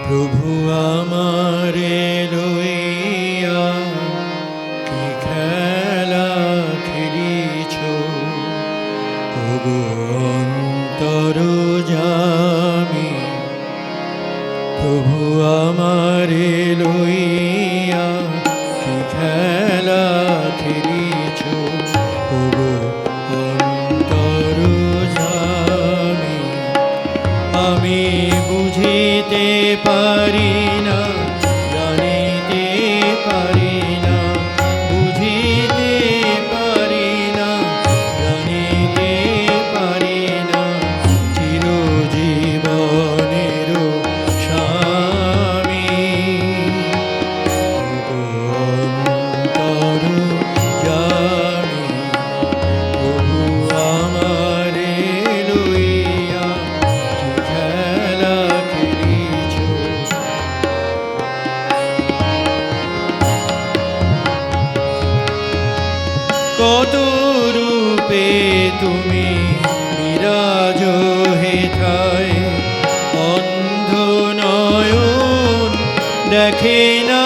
প্রভু আমারে লইয়া কি খেলা খেলিছ, ওগো অন্তরজামী। প্রভু আমারে লইয়া কি খেলা খেলিছ, ওগো অন্তরজামী। আমি বুঝিতে পারি না, জানিতে পারি না, বুঝিতে পারি না, জানিতে পারি না, চিরজীবনের স্বামী। অন্তরজামী, প্রভু আমারে লইয়া কি খেলা খেলিছ। কত রূপে তুমি বিরাজ হেথায়, অন্ধ নয়ন দেখে না